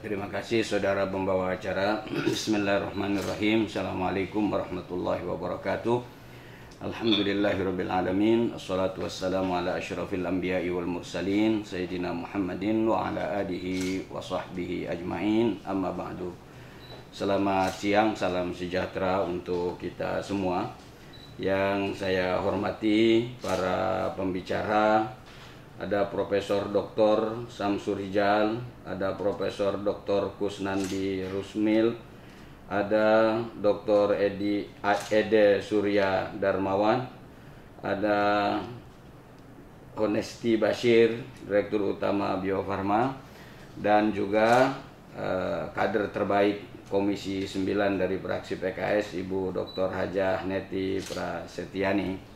Terima kasih saudara pembawa acara. Bismillahirrahmanirrahim. Assalamualaikum warahmatullahi wabarakatuh. Alhamdulillahirabbil alamin. Assalatu wassalamu ala asyrafil anbiya'i wal mursalin sayyidina Muhammadin wa ala alihi wa sahbihi ajmain. Amma ba'du. Selamat siang, salam sejahtera untuk kita semua. Yang saya hormati para pembicara, ada Profesor Dr. Samsur Rijal, ada Profesor Dr. Kusnandi Rusmil, ada Dr. Ede Surya Darmawan, ada Honesti Bashir, Direktur Utama Bio Farma, dan juga kader terbaik Komisi 9 dari fraksi PKS, Ibu Dr. Hajah Neti Prasetyani.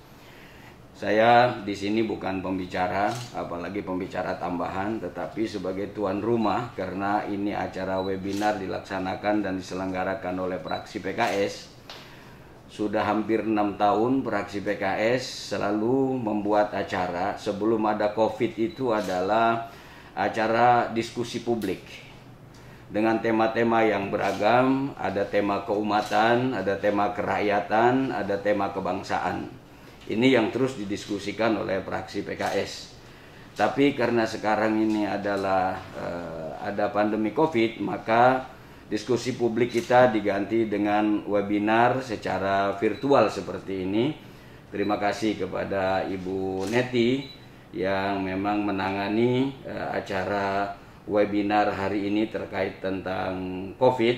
Saya di sini bukan pembicara, apalagi pembicara tambahan, tetapi sebagai tuan rumah karena ini acara webinar dilaksanakan dan diselenggarakan oleh fraksi PKS. Sudah hampir 6 tahun fraksi PKS selalu membuat acara sebelum ada COVID itu adalah acara diskusi publik dengan tema-tema yang beragam, ada tema keumatan, ada tema kerakyatan, ada tema kebangsaan. Ini yang terus didiskusikan oleh fraksi PKS. Tapi karena sekarang ini adalah ada pandemi COVID, maka diskusi publik kita diganti dengan webinar secara virtual seperti ini. Terima kasih kepada Ibu Neti yang memang menangani acara webinar hari ini terkait tentang COVID,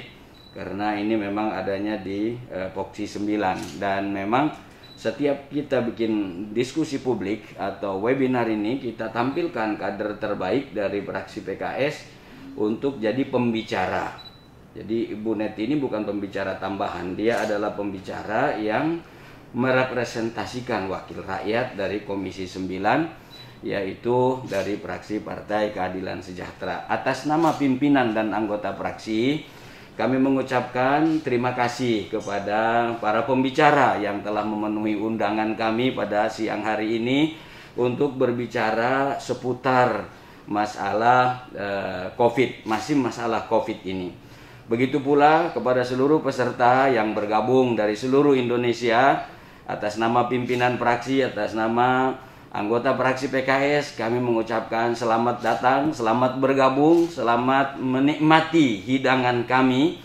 karena ini memang adanya di Poksi 9 dan memang setiap kita bikin diskusi publik atau webinar ini, kita tampilkan kader terbaik dari fraksi PKS untuk jadi pembicara. Jadi Ibu Neti ini bukan pembicara tambahan, dia adalah pembicara yang merepresentasikan wakil rakyat dari Komisi 9, yaitu dari fraksi Partai Keadilan Sejahtera. Atas nama pimpinan dan anggota fraksi, kami mengucapkan terima kasih kepada para pembicara yang telah memenuhi undangan kami pada siang hari ini untuk berbicara seputar masalah COVID, masih masalah COVID ini. Begitu pula kepada seluruh peserta yang bergabung dari seluruh Indonesia, atas nama pimpinan fraksi, atas nama anggota fraksi PKS, kami mengucapkan selamat datang, selamat bergabung, selamat menikmati hidangan kami,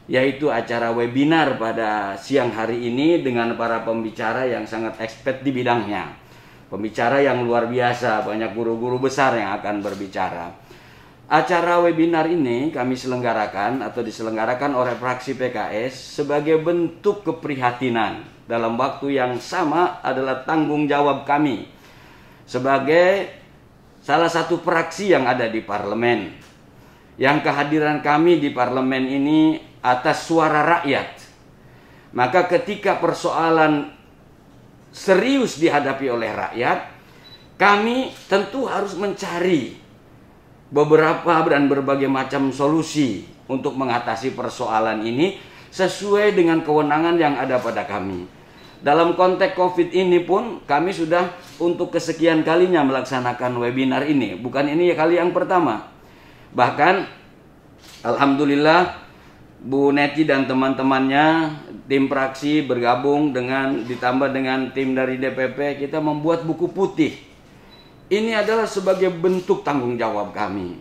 yaitu acara webinar pada siang hari ini dengan para pembicara yang sangat expert di bidangnya. Pembicara yang luar biasa, banyak guru-guru besar yang akan berbicara. Acara webinar ini kami selenggarakan atau diselenggarakan oleh fraksi PKS sebagai bentuk keprihatinan. Dalam waktu yang sama adalah tanggung jawab kami sebagai salah satu fraksi yang ada di parlemen, yang kehadiran kami di parlemen ini atas suara rakyat. Maka ketika persoalan serius dihadapi oleh rakyat, kami tentu harus mencari beberapa dan berbagai macam solusi untuk mengatasi persoalan ini sesuai dengan kewenangan yang ada pada kami. Dalam konteks COVID ini pun kami sudah untuk kesekian kalinya melaksanakan webinar ini. Bukan ini kali yang pertama. Bahkan alhamdulillah Bu Neti dan teman-temannya, tim fraksi bergabung ditambah dengan tim dari DPP, kita membuat buku putih. Ini adalah sebagai bentuk tanggung jawab kami.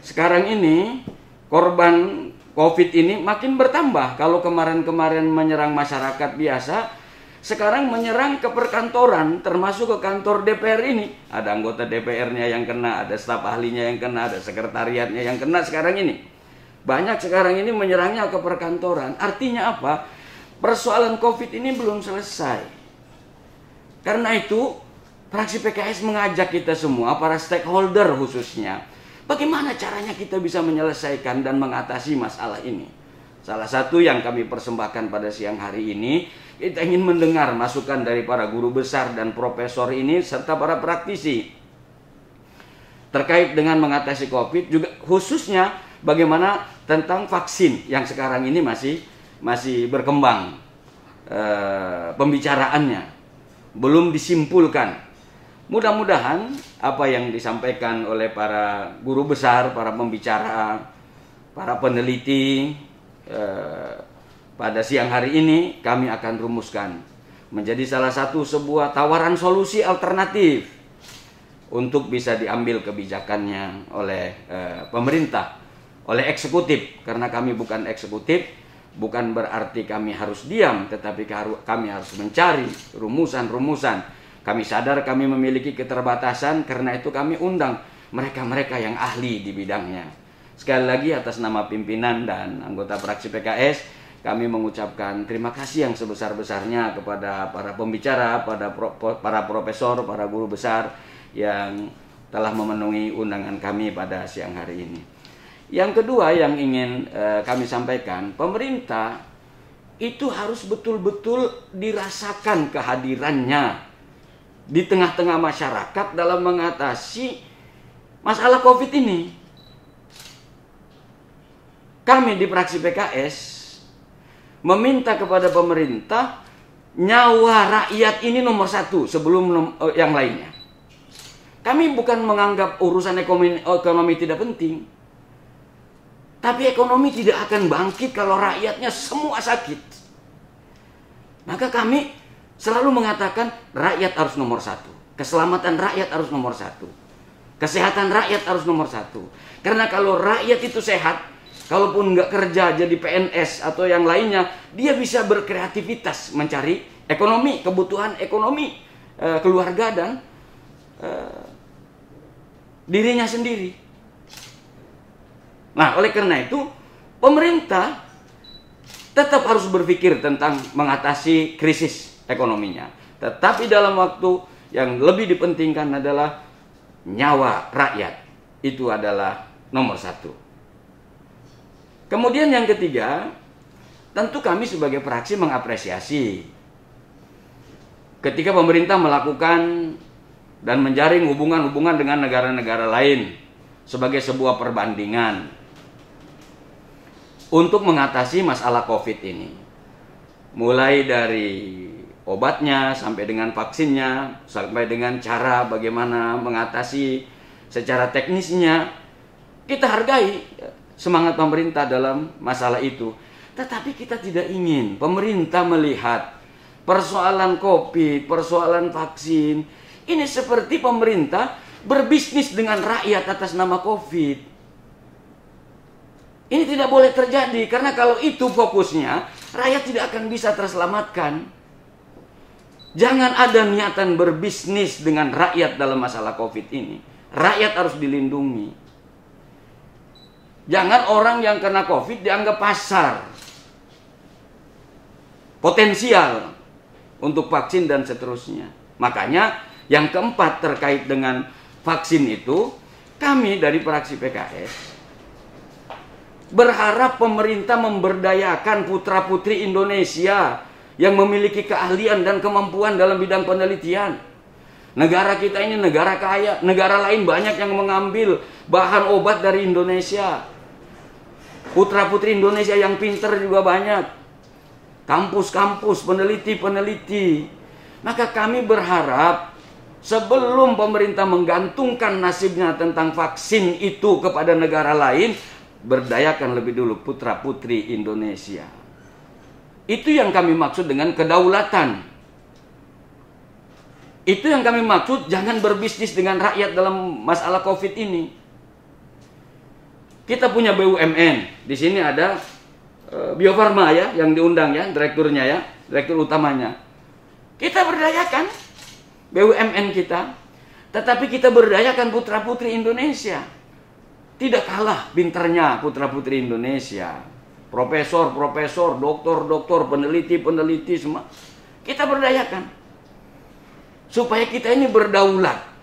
Sekarang ini korban COVID ini makin bertambah. Kalau kemarin-kemarin menyerang masyarakat biasa, sekarang menyerang ke perkantoran, termasuk ke kantor DPR ini. Ada anggota DPR-nya yang kena, ada staf ahlinya yang kena, ada sekretariatnya yang kena sekarang ini. Banyak sekarang ini menyerangnya ke perkantoran. Artinya apa? Persoalan COVID ini belum selesai. Karena itu, fraksi PKS mengajak kita semua, para stakeholder khususnya, bagaimana caranya kita bisa menyelesaikan dan mengatasi masalah ini. Salah satu yang kami persembahkan pada siang hari ini, kita ingin mendengar masukan dari para guru besar dan profesor ini serta para praktisi terkait dengan mengatasi COVID, juga khususnya bagaimana tentang vaksin yang sekarang ini masih berkembang pembicaraannya, belum disimpulkan. Mudah-mudahan apa yang disampaikan oleh para guru besar, para pembicara para peneliti pada siang hari ini kami akan rumuskan menjadi salah satu sebuah tawaran solusi alternatif untuk bisa diambil kebijakannya oleh pemerintah, oleh eksekutif. Karena kami bukan eksekutif, bukan berarti kami harus diam, tetapi kami harus mencari rumusan-rumusan. Kami sadar kami memiliki keterbatasan, karena itu kami undang mereka-mereka yang ahli di bidangnya. Sekali lagi atas nama pimpinan dan anggota fraksi PKS, kami mengucapkan terima kasih yang sebesar-besarnya kepada para pembicara, para profesor, para guru besar yang telah memenuhi undangan kami pada siang hari ini. Yang kedua yang ingin kami sampaikan, pemerintah itu harus betul-betul dirasakan kehadirannya di tengah-tengah masyarakat dalam mengatasi masalah COVID ini. Kami di fraksi PKS meminta kepada pemerintah nyawa rakyat ini nomor satu sebelum yang lainnya. Kami bukan menganggap urusan ekonomi tidak penting. Tapi ekonomi tidak akan bangkit kalau rakyatnya semua sakit. Maka kami selalu mengatakan rakyat harus nomor satu. Keselamatan rakyat harus nomor satu. Kesehatan rakyat harus nomor satu. Karena kalau rakyat itu sehat, kalaupun nggak kerja jadi PNS atau yang lainnya, dia bisa berkreativitas mencari ekonomi, kebutuhan ekonomi keluarga dan dirinya sendiri. Nah, oleh karena itu pemerintah tetap harus berpikir tentang mengatasi krisis ekonominya. Tetapi dalam waktu yang lebih dipentingkan adalah nyawa rakyat. Itu adalah nomor satu. Kemudian yang ketiga, tentu kami sebagai fraksi mengapresiasi ketika pemerintah melakukan dan menjaring hubungan-hubungan dengan negara-negara lain sebagai sebuah perbandingan untuk mengatasi masalah COVID ini. Mulai dari obatnya, sampai dengan vaksinnya, sampai dengan cara bagaimana mengatasi secara teknisnya. Kita hargai semangat pemerintah dalam masalah itu. Tetapi kita tidak ingin pemerintah melihat persoalan COVID, persoalan vaksin ini seperti pemerintah berbisnis dengan rakyat atas nama COVID. Ini tidak boleh terjadi, karena kalau itu fokusnya, rakyat tidak akan bisa terselamatkan. Jangan ada niatan berbisnis dengan rakyat dalam masalah COVID ini. Rakyat harus dilindungi. Jangan orang yang kena COVID dianggap pasar potensial untuk vaksin dan seterusnya. Makanya yang keempat terkait dengan vaksin itu, kami dari fraksi PKS berharap pemerintah memberdayakan putra-putri Indonesia yang memiliki keahlian dan kemampuan dalam bidang penelitian. Negara kita ini negara kaya, negara lain banyak yang mengambil bahan obat dari Indonesia. Putra-putri Indonesia yang pinter juga banyak. Kampus-kampus, peneliti-peneliti. Maka kami berharap sebelum pemerintah menggantungkan nasibnya tentang vaksin itu kepada negara lain, berdayakan lebih dulu putra-putri Indonesia. Itu yang kami maksud dengan kedaulatan. Itu yang kami maksud jangan berbisnis dengan rakyat dalam masalah COVID ini. Kita punya BUMN. Di sini ada Bio Farma ya, yang diundang ya, direkturnya ya, direktur utamanya. Kita berdayakan BUMN kita, tetapi kita berdayakan putra-putri Indonesia. Tidak kalah pinternya putra-putri Indonesia. Profesor-profesor, doktor-doktor, peneliti-peneliti semua. Kita berdayakan. Supaya kita ini berdaulat.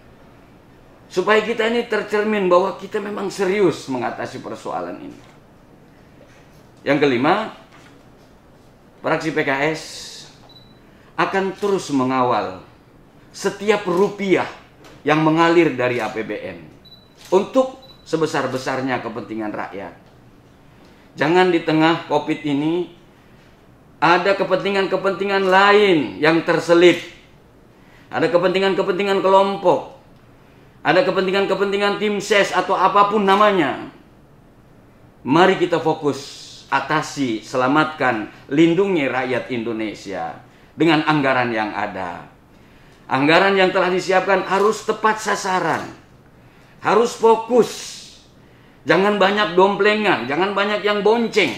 Supaya kita ini tercermin bahwa kita memang serius mengatasi persoalan ini. Yang kelima, fraksi PKS akan terus mengawal setiap rupiah yang mengalir dari APBN untuk sebesar-besarnya kepentingan rakyat. Jangan di tengah COVID ini ada kepentingan-kepentingan lain yang terselip. Ada kepentingan-kepentingan kelompok. Ada kepentingan-kepentingan tim ses atau apapun namanya. Mari kita fokus atasi, selamatkan, lindungi rakyat Indonesia dengan anggaran yang ada. Anggaran yang telah disiapkan harus tepat sasaran, harus fokus. Jangan banyak domplengan, jangan banyak yang bonceng,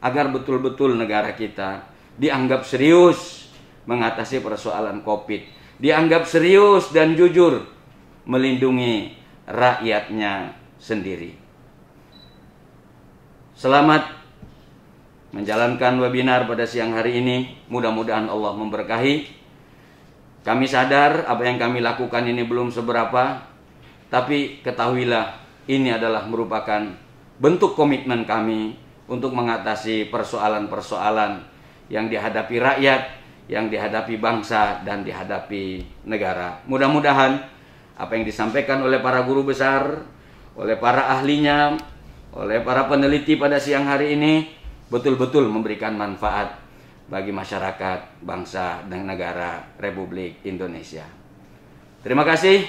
agar betul-betul negara kita dianggap serius mengatasi persoalan COVID, dianggap serius dan jujur melindungi rakyatnya sendiri. Selamat menjalankan webinar pada siang hari ini. Mudah-mudahan Allah memberkahi. Kami sadar apa yang kami lakukan ini belum seberapa, tapi ketahuilah ini adalah merupakan bentuk komitmen kami untuk mengatasi persoalan-persoalan yang dihadapi rakyat, yang dihadapi bangsa, dan dihadapi negara. Mudah-mudahan apa yang disampaikan oleh para guru besar, oleh para ahlinya, oleh para peneliti pada siang hari ini betul-betul memberikan manfaat bagi masyarakat, bangsa, dan negara Republik Indonesia. Terima kasih.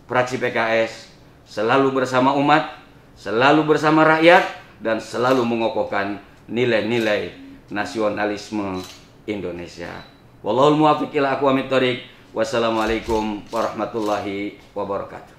Fraksi PKS selalu bersama umat, selalu bersama rakyat, dan selalu mengokohkan nilai-nilai nasionalisme Indonesia. Wallahul muwaffiq ila aqwamit thoriq. Wassalamualaikum warahmatullahi wabarakatuh.